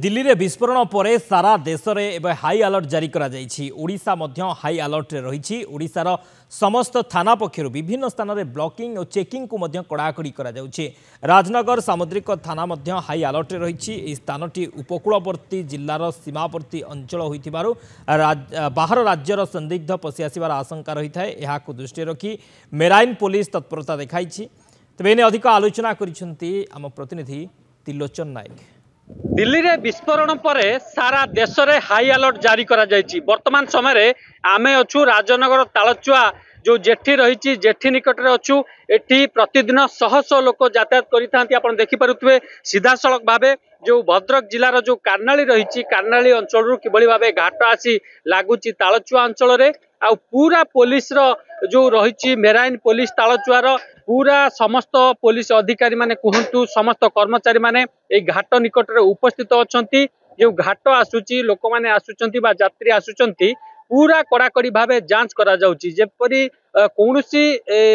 दिल्ली रे विस्फोरण पर सारा देश में हाई अलर्ट जारी ओडिशा हाई अलर्ट रही ओडिशार समस्त थाना पक्षर विभिन्न स्थान में ब्लॉकिंग और चेकिंग को कड़ाकड़ी राजनगर सामुद्रिक थाना हाई अलर्ट रही स्थान उपकूलवर्ती जिलार सीमावर्ती अंचल होइथिबारु बाहर राज्यर संदिग्ध पशि आसबार आशंका रही है दृष्टि रखी मेराइन पुलिस तत्परता देखाई तेज अधिक आलोचना करम प्रतिनिधि त्रिलोचन नायक। दिल्ली रे विस्फोरण पर सारा देश रे हाई अलर्ट जारी करा जायछि। वर्तमान समय आमे अछु राजनगर तालचुआ जो जेठी रही जेठी निकट में अच्छु एठी प्रतिदिन शह शह लोक यातायात करिथांती। आपण देखि पारुथबे सीधा सड़क भावे जो भद्रक जिलार जो कार्नाली रही कार्नाली अंचल किभली भावे घाट आसी लागुची तालचुआ अंचल रे आ पूरा पुलिस रो जो रही मेराइन पुलिस तालचुआर पूरा समस्त पुलिस अधिकारी माने कहतु समस्त कर्मचारी माने ए घाट निकट रे उपस्थित अछंती। जो घाट आसुची लोक माने आसुचंती बा यात्री आसुचंती पूरा कड़ाकड़ी भावे जांच करा जाउची जेपरि कौनसी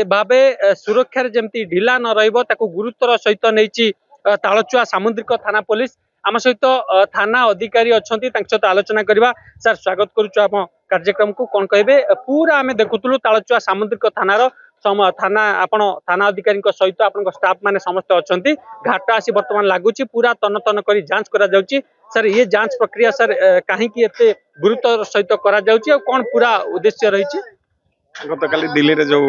भावे सुरक्षा रे जेमती ढिला न रहइबो ताकू गुरुत्वर सहित नैची तालचुआ सामुद्रिक थाना पुलिस आम सहित थाना अधिकारी अछंती तांक सहित आलोचना करबा। सर स्वागत करूछु आप कार्यक्रम को कौन कहबे पूरा आमे देखुतलु तालचुआ सामुद्रिक थानार थाना आपण थाना अधिकारी सहित आपण स्टाफ माने समस्त अछंती घाट आसी वर्तमान लागुची पूरा तन तन करी जांच करा जाउची। सर ये जांच प्रक्रिया सर कहीं की एते गुरुत्वर सहित करा जाउची और कौन पूरा उद्देश्य रही छी? गतकाली दिल्ली रे जो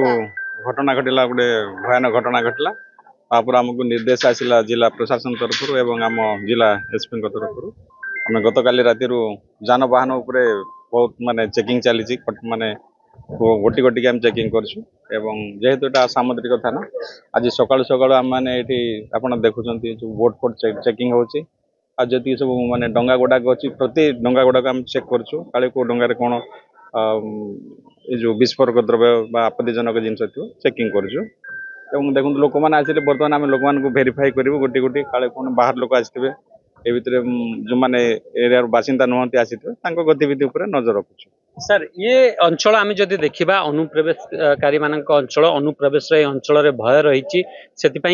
घटना घटिला गोटे भयानक घटना घटिला तापर हमको निर्देश आसिला जिला प्रशासन तरफ एवं आम जिला एसपी तरफ आम गतकाली राति जानवाहन उपरे बहुत माने चेकिंग चली माने गोटी गोटी आम चेकिंग करछु एवं जेहेतु एटा सामुद्रिक थाना आज सकाळ सकाळ आम माने एठी आपण देखुचंती जो बोट फोट चेकिंग होची आ जति सब माने डंगा गुडाक अछि प्रति डंगा गुडाक आम चेक करछु काले को डंगारे कोन ए जो विस्फोरक द्रव्य बा आपत्तिजनक जिनस थियो चेकिंग करछु एवं देखु लोक माने आसिले वर्तमान आम लोक मान को वेरीफाई करिवो गोटी गोटी काले कोन बाहर लोक आसिथिबे ए भितरे जो माने एरिया बासिंदा नहंती आसिथिबे तांको गतिविधि ऊपर नजर रखुछु। सर ये अंचल आम जदि देखा अनुप्रवेशकारी मान अंचल अनुप्रवेश अंचल रे भय रही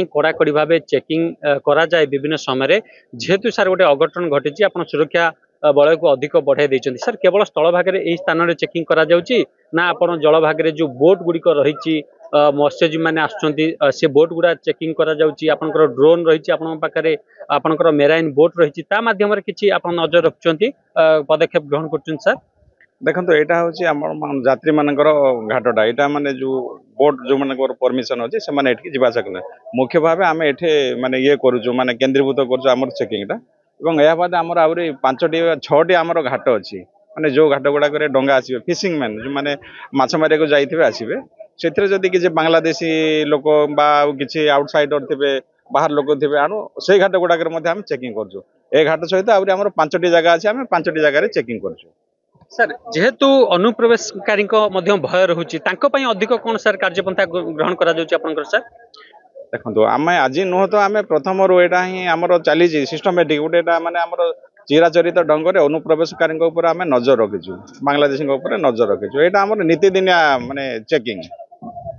कड़ाकड़ी भाव चेकिंग करा जाए विभिन्न समय जेहेतु सर गोटे अघटन घटी आप सुरक्षा बल को अधिक बढ़ाई देते सर केवल स्थल भाग में यही स्थान में चेकिंग करा जाउची ना आपण जल भाग में जो बोट गुड़िक रही मत्स्यजीवी मैंने आसुचंती से बोट गुड़ा चेकिंग करा जाउची आपनकर ड्रोन रही आपनकर मेराइन बोट रही माध्यम किसी आप नजर रखुचंती पदक्षेप ग्रहण कर सर? देखो यहाँ हूँ यात्री मानकर घाटटा यहाँ माने जो बोट जो मान परमिशन अच्छे से मैंने जावास करें मुख्य भाव आम एठे माने ये करूँ माने केन्द्रीभूत कर चेकिंगटा और यह बाद आमर आहरी 5टी 6टी आमर घाट अच्छी माने जो घाट गुड़ाक डंगा आसवे फिशिंग मैन जो मैंने माछ मारे जाइए आसवे से किसी बांग्लादेशी लोक कि आउटसाइडर थे बाहर लोक थे आणु से घाट गुड़ाक चेकिंग कर घाट सहित आहरी आमर 5टी जगह अच्छे आम 5टी जगह चेकिंग कर सर जेहेतु अनुप्रवेशकारी भय रोचे अधिक कौन सर कार्यपंथा ग्रहण कर सर? देखो आम आज नुह तो आम प्रथम यहाँ ही आमर चली सिस्टमेटिक गोटे माने आमर चिराचरित ढंग से अनुप्रवेशकारी आम नजर रखीचु बांग्लादेशी नजर रखीचु यहाँ आमर नीतिदिनिया माने चेकिंग।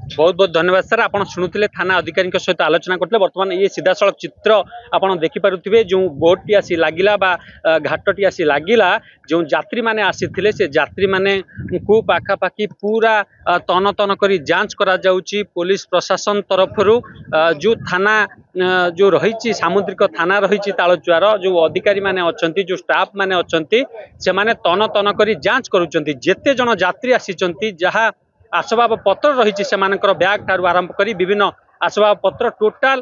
बहुत बहुत धन्यवाद सर। आप शुणुते थाना अधिकारी सहित आलोचना करते बर्तमान ये सीधा सड़क चित्र आप देखिपे जो बोट टी आसी लगिला घाट टी आसी लगिला जो यात्री माने आसीथिले से यात्री माने को पाखापाखि पूरा तन तन करी जांच करा जाउची पुलिस प्रशासन तरफ जो थाना जो रही सामुद्रिक थाना रही तालचुआर जो अधिकारी माने अछंती जो स्टाफ माने अछंती से माने तन तन करी जांच करूचंती जेते जन यात्री आसीचंती जहाँ आसबाब पत्र रही से बैग ठारू आरंभ कर विभिन्न आसबाब पत्र टोटाल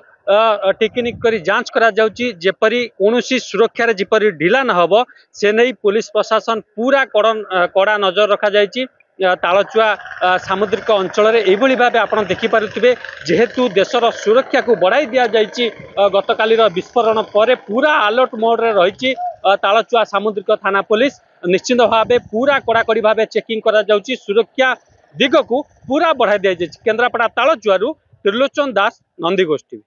टेक्निक करी जांच करा जाउची जेपरी कौनसी सुरक्षा जेपरी ढिला न हबो से नहीं पुलिस प्रशासन पूरा कड़ा नजर रखा जायछि। तालचुआ सामुद्रिक अंचल में भाव आप देखिपे जेहेतु देशर सुरक्षा को बढ़ाई दि जाइए गतकाली विस्फोरण पर पूरा अलर्ट मोड रे रही तालचुआ सामुद्रिक थाना पुलिस निश्चित भाव पूरा कड़ाकड़ी भाव चेकिंग करा जाउची सुरक्षा दिग को पूरा बढ़ाई दि जाइए। केन्द्रापड़ा तालचुआरू त्रिलोचन दास नंदीगोष्ठी।